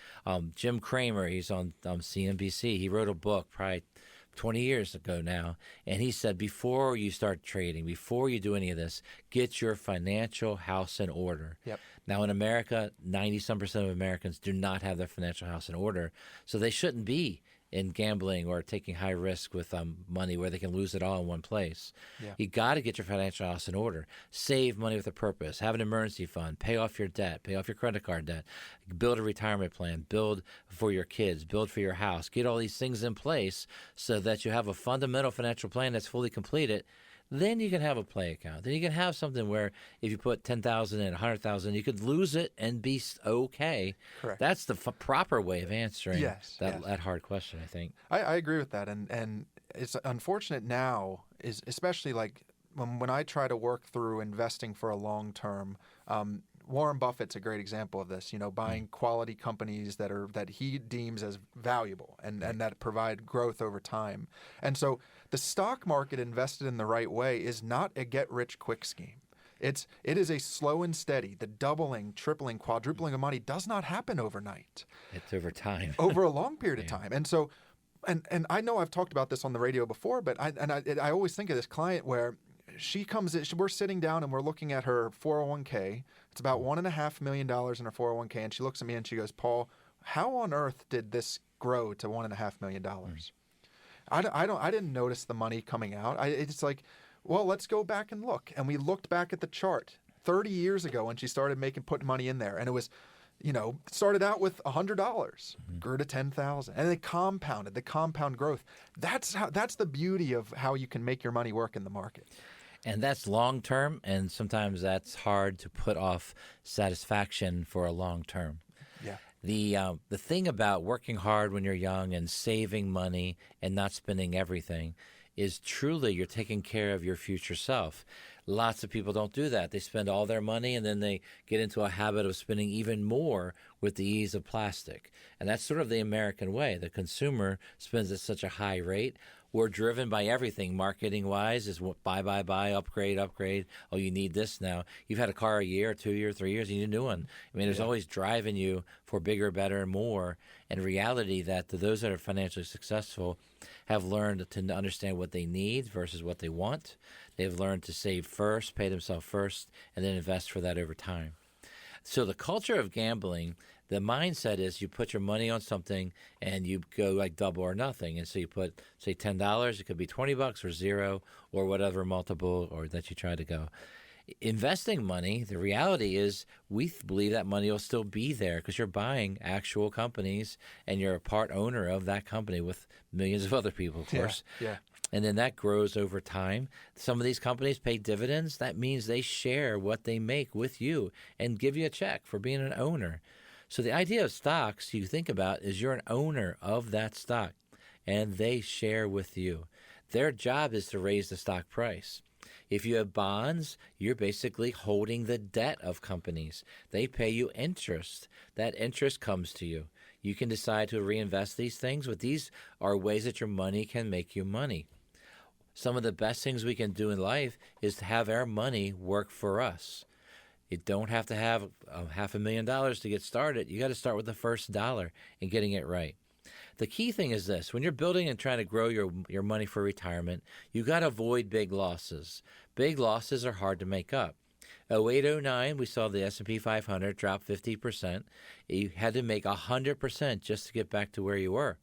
Jim Cramer, he's on CNBC. He wrote a book probably 20 years ago now, and he said, before you start trading, before you do any of this, get your financial house in order. Yep. Now in America, 90-some% of Americans do not have their financial house in order, so they shouldn't be in gambling or taking high risk with money where they can lose it all in one place. Yeah. You got to get your financial house in order. Save money with a purpose. Have an emergency fund. Pay off your debt. Pay off your credit card debt. Build a retirement plan. Build for your kids. Build for your house. Get all these things in place so that you have a fundamental financial plan that's fully completed. Then you can have a play account. Then you can have something where if you put $10,000 and $100,000, you could lose it and be okay. Correct. That's the proper way of answering that hard question, I think. I agree with that, and it's unfortunate now, is especially like when I try to work through investing for a long term. Warren Buffett's a great example of this. Buying quality companies that he deems as valuable and that provide growth over time. And so the stock market invested in the right way is not a get-rich-quick scheme. It is a slow and steady. The doubling, tripling, quadrupling of money does not happen overnight. It's over time. Over a long period of time. And so, and I know I've talked about this on the radio before, but I always think of this client where she comes in, we're sitting down and we're looking at her 401k. It's about $1.5 million in her 401k. And she looks at me and she goes, Paul, how on earth did this grow to $1.5 million? I didn't notice the money coming out. It's like, well, let's go back and look. And we looked back at the chart 30 years ago when she started putting money in there. And it was, started out with $100, grew to $10,000, and then compounded, the compound growth. That's the beauty of how you can make your money work in the market. And that's long term, and sometimes that's hard to put off satisfaction for a long term. Yeah. The thing about working hard when you're young and saving money and not spending everything is truly you're taking care of your future self. Lots of people don't do that. They spend all their money and then they get into a habit of spending even more with the ease of plastic. And that's sort of the American way. The consumer spends at such a high rate. We're driven by everything marketing-wise is buy, upgrade. Oh, you need this now. You've had a car a year, 2 years, 3 years, and you need a new one. I mean, there's always driving you for bigger, better, and more. And reality that those that are financially successful have learned to understand what they need versus what they want. They've learned to save first, pay themselves first, and then invest for that over time. So the culture of gambling, the mindset is you put your money on something and you go like double or nothing. And so you put, say, $10, it could be $20 or zero or whatever multiple or that you try to go. Investing money, the reality is we believe that money will still be there because you're buying actual companies and you're a part owner of that company with millions of other people, of course. Yeah. And then that grows over time. Some of these companies pay dividends. That means they share what they make with you and give you a check for being an owner. So the idea of stocks you think about is you're an owner of that stock, and they share with you. Their job is to raise the stock price. If you have bonds, you're basically holding the debt of companies. They pay you interest. That interest comes to you. You can decide to reinvest these things, but these are ways that your money can make you money. Some of the best things we can do in life is to have our money work for us. You don't have to have $500,000 to get started. You got to start with the first dollar and getting it right. The key thing is this: when you're building and trying to grow your money for retirement, you got to avoid big losses. Big losses are hard to make up. 2008-09, we saw the S&P 500 drop 50%. You had to make 100% just to get back to where you were.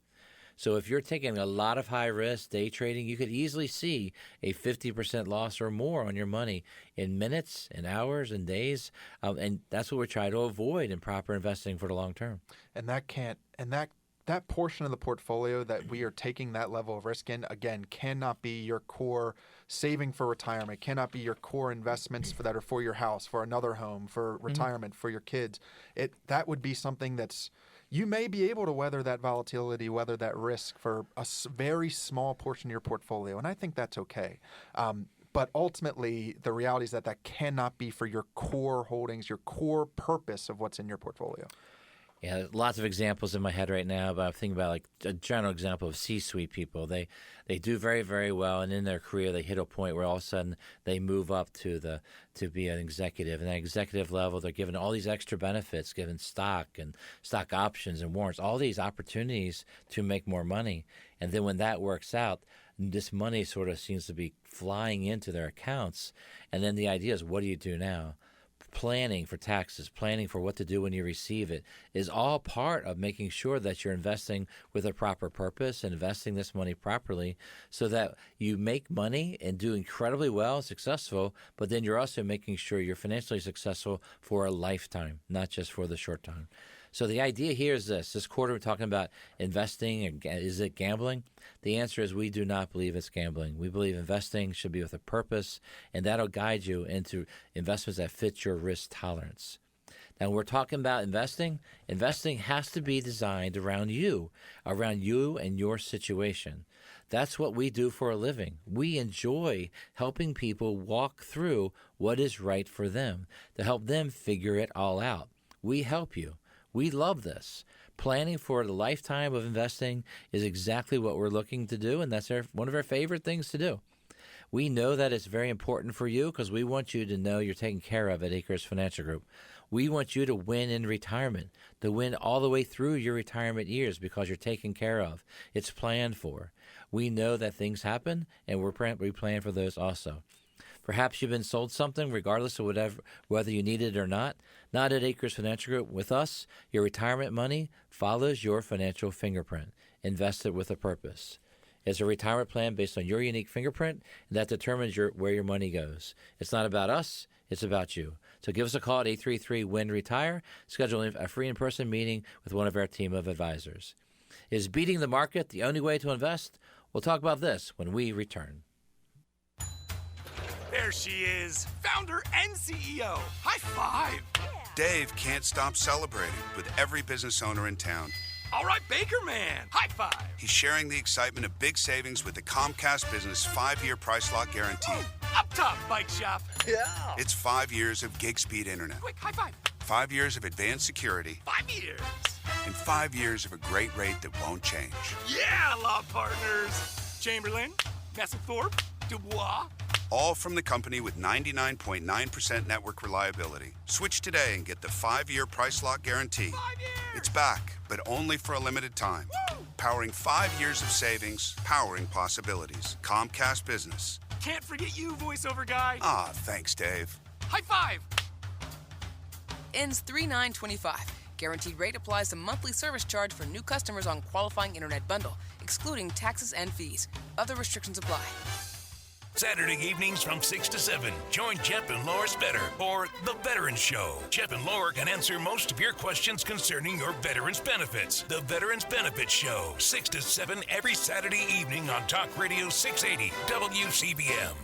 So if you're taking a lot of high risk day trading, you could easily see a 50% loss or more on your money in minutes, in hours, and days. And that's what we're trying to avoid in proper investing for the long term. And that portion of the portfolio that we are taking that level of risk in, again, cannot be your core saving for retirement, cannot be your core investments that are for your house, for another home, for retirement, for your kids. That would be something that's, you may be able to weather that volatility, weather that risk for a very small portion of your portfolio, and I think that's okay. But ultimately, the reality is that cannot be for your core holdings, your core purpose of what's in your portfolio. Yeah, there's lots of examples in my head right now, but I'm thinking about like a general example of C-suite people. They do very, very well, and in their career they hit a point where all of a sudden they move up to be an executive. And at executive level, they're given all these extra benefits, given stock and stock options and warrants, all these opportunities to make more money. And then when that works out, this money sort of seems to be flying into their accounts. And then the idea is, what do you do now? Planning for taxes, planning for what to do when you receive it is all part of making sure that you're investing with a proper purpose and investing this money properly so that you make money and do incredibly well and successful, but then you're also making sure you're financially successful for a lifetime, not just for the short time. So the idea here is this quarter we're talking about investing, and is it gambling? The answer is we do not believe it's gambling. We believe investing should be with a purpose, and that'll guide you into investments that fit your risk tolerance. Now, when we're talking about investing has to be designed around you and your situation. That's what we do for a living. We enjoy helping people walk through what is right for them, to help them figure it all out. We help you. We love this. Planning for the lifetime of investing is exactly what we're looking to do, and that's one of our favorite things to do. We know that it's very important for you because we want you to know you're taken care of at Akers Financial Group. We want you to win in retirement, to win all the way through your retirement years because you're taken care of. It's planned for. We know that things happen, and we plan for those also. Perhaps you've been sold something, regardless of whether you need it or not. Not at Akers Financial Group. With us, your retirement money follows your financial fingerprint. Invest it with a purpose. It's a retirement plan based on your unique fingerprint, and that determines where your money goes. It's not about us. It's about you. So give us a call at 833-WIN-RETIRE. Schedule a free in-person meeting with one of our team of advisors. Is beating the market the only way to invest? We'll talk about this when we return. There she is, founder and CEO. High five. Dave can't stop celebrating with every business owner in town. All right, Baker Man, high five. He's sharing the excitement of big savings with the Comcast Business 5-year price lock guarantee. Woo! Up top, bike shop. Yeah. It's 5 years of gig speed internet. Quick, high five. 5 years of advanced security. 5 years. And 5 years of a great rate that won't change. Yeah, law partners. Chamberlain, Messelthorpe, Dubois. All from the company with 99.9% network reliability. Switch today and get the 5-year price lock guarantee. 5 years. It's back, but only for a limited time. Woo! Powering 5 years of savings, powering possibilities. Comcast Business. Can't forget you, voiceover guy. Ah, thanks, Dave. High five. Ends 3/9/25. Guaranteed rate applies to monthly service charge for new customers on qualifying internet bundle, excluding taxes and fees. Other restrictions apply. Saturday evenings from 6 to 7. Join Jeff and Laura Spetter for The Veterans Show. Jeff and Laura can answer most of your questions concerning your veterans benefits. The Veterans Benefits Show, 6 to 7 every Saturday evening on Talk Radio 680 WCBM.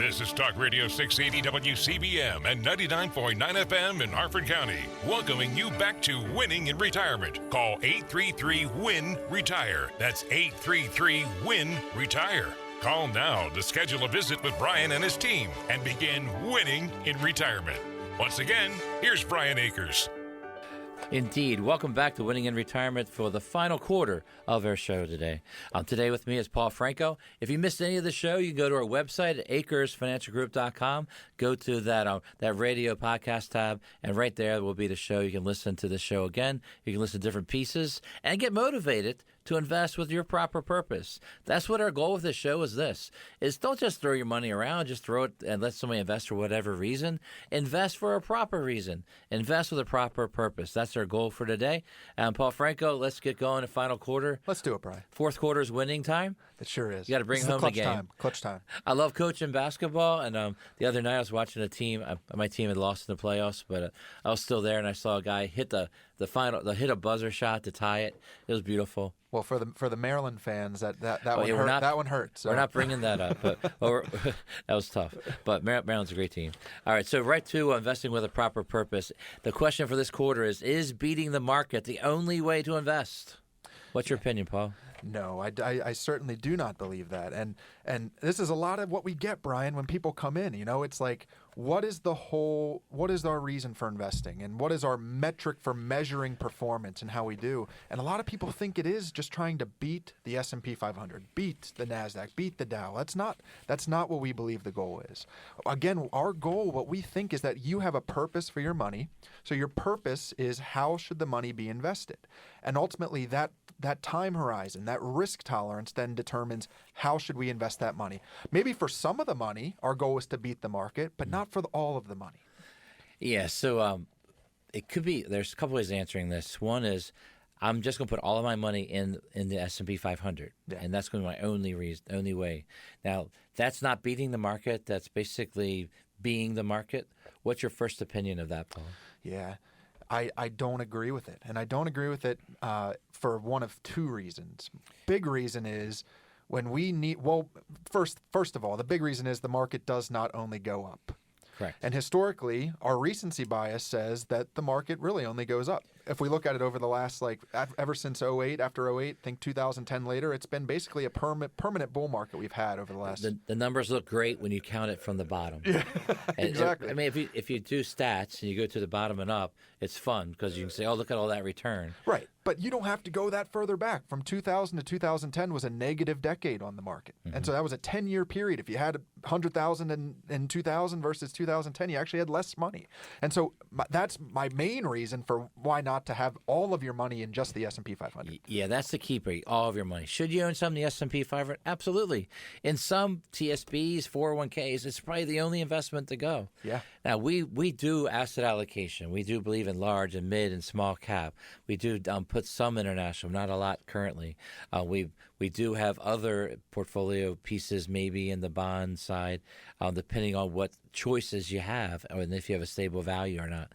This is Talk Radio 680 WCBM and 99.9 FM in Harford County, welcoming you back to winning in retirement. Call 833-WIN-RETIRE. That's 833-WIN-RETIRE. Call now to schedule a visit with Brian and his team and begin winning in retirement. Once again, here's Brian Akers. Indeed. Welcome back to Winning in Retirement for the final quarter of our show today. Today with me is Paul Franco. If you missed any of the show, you can go to our website at akersfinancialgroup.com. Go to that radio podcast tab, and right there will be the show. You can listen to the show again. You can listen to different pieces and get motivated to invest with your proper purpose. That's what our goal with this show is don't just throw your money around, just throw it and let somebody invest for whatever reason. Invest for a proper reason. Invest with a proper purpose. That's our goal for today. Paul Franco, let's get going to final quarter. Let's do it, Brian. Fourth quarter is winning time. It sure is. You got to bring home the game. Clutch time. I love coaching basketball, and the other night I was watching a team. My team had lost in the playoffs, but I was still there, and I saw a guy hit hit a buzzer shot to tie it. It was beautiful. Well, for the Maryland fans, that one hurts. So. We're not bringing that up, but that was tough. But Maryland's a great team. All right, so right to investing with a proper purpose. The question for this quarter is beating the market the only way to invest? What's your opinion, Paul? No, I certainly do not believe that. And this is a lot of what we get, Brian, when people come in. You know, it's like, what is our reason for investing? And what is our metric for measuring performance and how we do? And a lot of people think it is just trying to beat the S&P 500, beat the NASDAQ, beat the Dow. That's not what we believe the goal is. Again, our goal, what we think is that you have a purpose for your money. So your purpose is how should the money be invested? And ultimately that time horizon, that risk tolerance then determines how should we invest that money. Maybe for some of the money, our goal is to beat the market, but not for all of the money. Yeah, so it could be, there's a couple ways of answering this. One is I'm just going to put all of my money in the S&P 500, and that's going to be my only way. Now, that's not beating the market. That's basically being the market. What's your first opinion of that, Paul? Yeah. I don't agree with it. And I don't agree with it for one of two reasons. Big reason is when we need, first of all, the big reason is the market does not only go up. Correct. And historically, our recency bias says that the market really only goes up. If we look at it over the last, ever since 08, after 08, think 2010 later, it's been basically a permanent bull market we've had over the last. The numbers look great when you count it from the bottom. Yeah, exactly. I mean, if you do stats and you go to the bottom and up, it's fun because you can say, oh, look at all that return. Right. But you don't have to go that further back. From 2000 to 2010 was a negative decade on the market. Mm-hmm. And so that was a 10-year period. If you had 100,000 in 2000 versus 2010, you actually had less money. And so that's my main reason for why not to have all of your money in just the S&P 500. Yeah, that's the keeper, all of your money. Should you own some of the S&P 500? Absolutely. In some TSBs, 401ks, it's probably the only investment to go. Yeah. Now, we do asset allocation. We do believe in large and mid and small cap. We do put some international, not a lot currently. We do have other portfolio pieces maybe in the bond side, depending on what choices you have and if you have a stable value or not.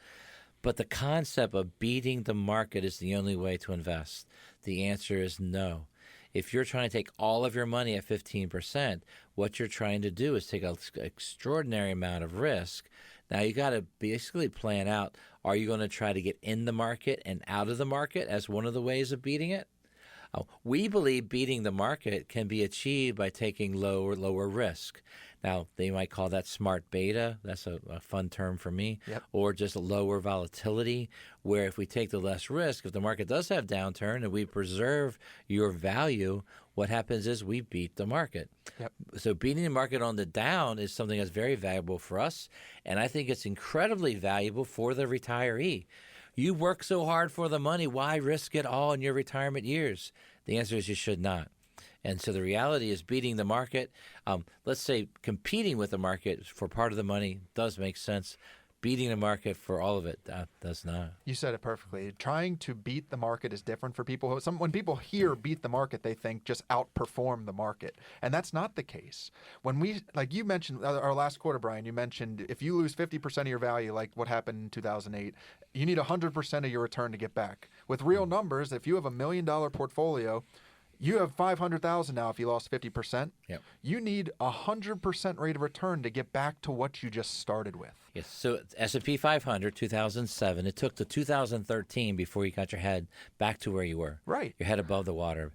But the concept of beating the market is the only way to invest. The answer is no. If you're trying to take all of your money at 15%, what you're trying to do is take an extraordinary amount of risk. Now, you got to basically plan out, are you going to try to get in the market and out of the market as one of the ways of beating it? We believe beating the market can be achieved by taking lower risk. Now, they might call that smart beta. That's a fun term for me. Yep. Or just lower volatility, where if we take the less risk, if the market does have downturn and we preserve your value, what happens is we beat the market. Yep. So beating the market on the down is something that's very valuable for us, and I think it's incredibly valuable for the retiree. You work so hard for the money, why risk it all in your retirement years? The answer is you should not. And so the reality is beating the market. Let's say competing with the market for part of the money does make sense. Beating the market for all of it, that does not. You said it perfectly. Trying to beat the market is different for people. When people hear beat the market, they think just outperform the market. And that's not the case. When we, like you mentioned, our last quarter, Brian, you mentioned if you lose 50% of your value, like what happened in 2008, you need 100% of your return to get back. With real numbers, if you have $1 million portfolio, You have 500,000 now if you lost 50%. Yep. You need 100% rate of return to get back to what you just started with. Yes. So S&P 500, 2007. It took to 2013 before you got your head back to where you were. Right. Your head above the water.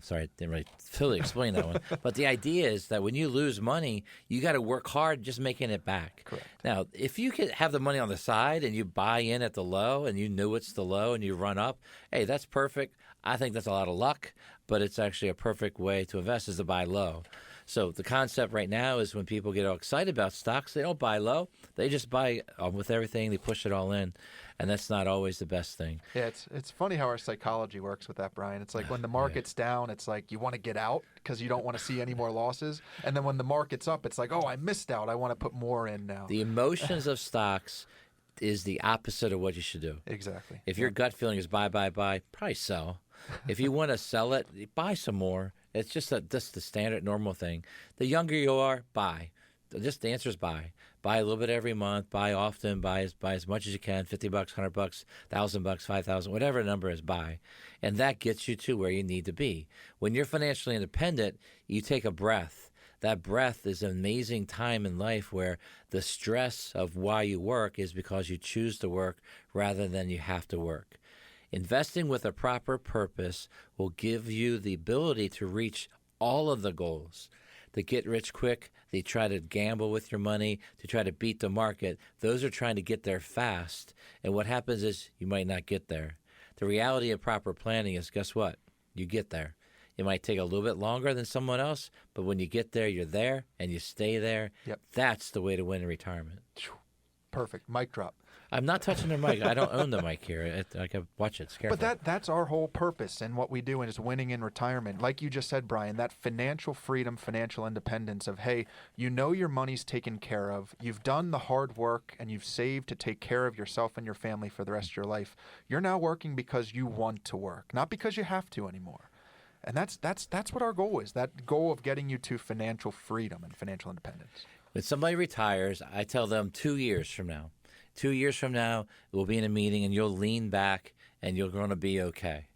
Sorry, I didn't really fully explain that one. But the idea is that when you lose money, you got to work hard just making it back. Correct. Now, if you could have the money on the side and you buy in at the low and you know it's the low and you run up, hey, that's perfect. I think that's a lot of luck, but it's actually a perfect way to invest is to buy low. So the concept right now is when people get all excited about stocks, they don't buy low. They just buy with everything. They push it all in, and that's not always the best thing. Yeah, it's funny how our psychology works with that, Brian. It's like when the market's down, it's like you want to get out because you don't want to see any more losses. And then when the market's up, it's like, oh, I missed out. I want to put more in now. The emotions of stocks is the opposite of what you should do. Exactly. If your gut feeling is buy, probably sell. If you want to sell it, buy some more. It's just the standard normal thing. The younger you are, buy. Just the answer is buy. Buy a little bit every month. Buy often. Buy as much as you can. $50, $100, $1,000, $5,000, whatever the number is. Buy, and that gets you to where you need to be. When you're financially independent, you take a breath. That breath is an amazing time in life where the stress of why you work is because you choose to work rather than you have to work. Investing with a proper purpose will give you the ability to reach all of the goals. The get rich quick, they try to gamble with your money, to try to beat the market. Those are trying to get there fast. And what happens is you might not get there. The reality of proper planning is, guess what? You get there. It might take a little bit longer than someone else, but when you get there, you're there and you stay there. Yep. That's the way to win in retirement. Perfect. Mic drop. I'm not touching the mic. I don't own the mic here. I can watch it. It's careful. But that's our whole purpose and what we do is winning in retirement. Like you just said, Brian, that financial freedom, financial independence of, hey, you know your money's taken care of. You've done the hard work and you've saved to take care of yourself and your family for the rest of your life. You're now working because you want to work, not because you have to anymore. And that's what our goal is, that goal of getting you to financial freedom and financial independence. When somebody retires, I tell them 2 years from now. 2 years from now, we'll be in a meeting and you'll lean back and you're going to be okay.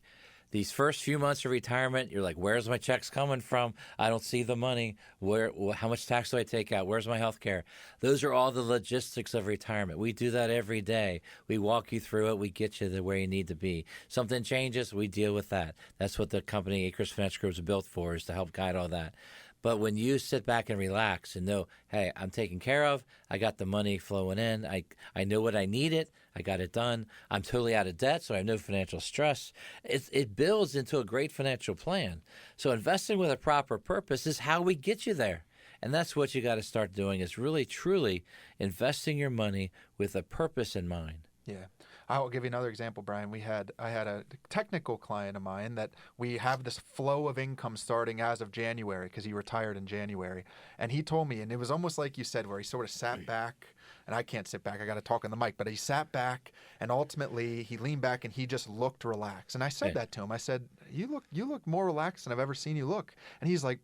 These first few months of retirement, you're like, where's my checks coming from? I don't see the money. How much tax do I take out? Where's my health care? Those are all the logistics of retirement. We do that every day. We walk you through it. We get you to where you need to be. Something changes, we deal with that. That's what the company Akers Financial Group is built for, is to help guide all that. But when you sit back and relax and know, hey, I'm taken care of, I got the money flowing in, I know what I needed, I got it done, I'm totally out of debt, so I have no financial stress, it builds into a great financial plan. So investing with a proper purpose is how we get you there. And that's what you got to start doing, is really, truly investing your money with a purpose in mind. Yeah. I'll give you another example, Brian. I had a technical client of mine that we have this flow of income starting as of January because he retired in January. And he told me, and it was almost like you said, where he sort of sat back, and I can't sit back, I got to talk on the mic, but he sat back and ultimately he leaned back and he just looked relaxed. And I said that to him. I said, you look more relaxed than I've ever seen you look. And he's like,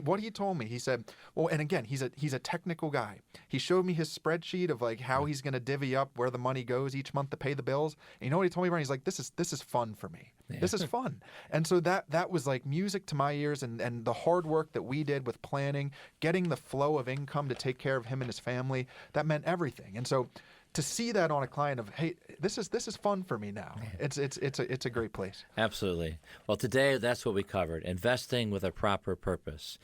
what he told me, he said, well, and again, he's a technical guy. He showed me his spreadsheet of like how he's going to divvy up where the money goes each month to pay the bills. And you know what he told me, Brian? He's like, this is fun for me. Yeah. This is fun. And so that was like music to my ears, and the hard work that we did with planning, getting the flow of income to take care of him and his family, that meant everything. And so to see that on a client of, hey, this is fun for me now. It's a great place. Absolutely. Well, today that's what we covered: investing with a proper purpose.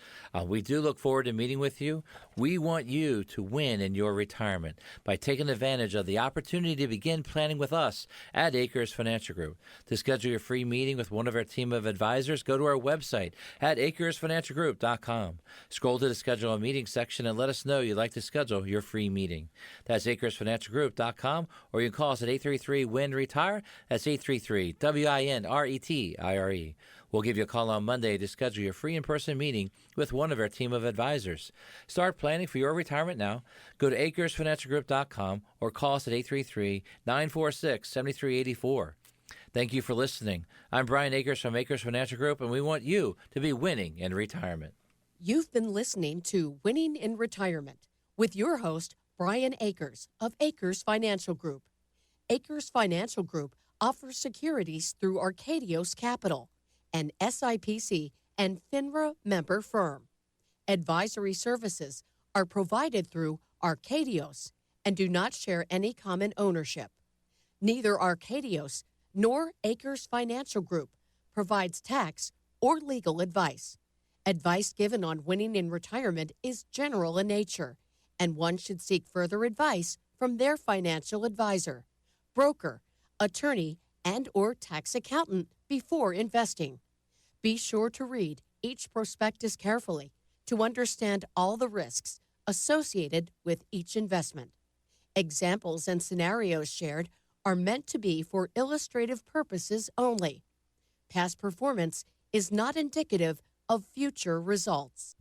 We do look forward to meeting with you. We want you to win in your retirement by taking advantage of the opportunity to begin planning with us at Akers Financial Group. To schedule your free meeting with one of our team of advisors, go to our website at akersfinancialgroup.com. Scroll to the schedule a meeting section and let us know you'd like to schedule your free meeting. That's akersfinancialgroup.com, or you can call us at 833-WIN-RETIRE. That's 833-WIN-RETIRE. We'll give you a call on Monday to schedule your free in-person meeting with one of our team of advisors. Start planning for your retirement now. Go to akersfinancialgroup.com or call us at 833-946-7384. Thank you for listening. I'm Brian Akers from Akers Financial Group, and we want you to be winning in retirement. You've been listening to Winning in Retirement with your host, Brian Akers of Akers Financial Group. Akers Financial Group offers securities through Arcadios Capital. an SIPC and FINRA member firm. Advisory services are provided through Arcadios and do not share any common ownership. Neither Arcadios nor Akers Financial Group provides tax or legal advice. Advice given on winning in retirement is general in nature, and one should seek further advice from their financial advisor, broker, attorney, and/or tax accountant before investing. Be sure to read each prospectus carefully to understand all the risks associated with each investment. Examples and scenarios shared are meant to be for illustrative purposes only. Past performance is not indicative of future results.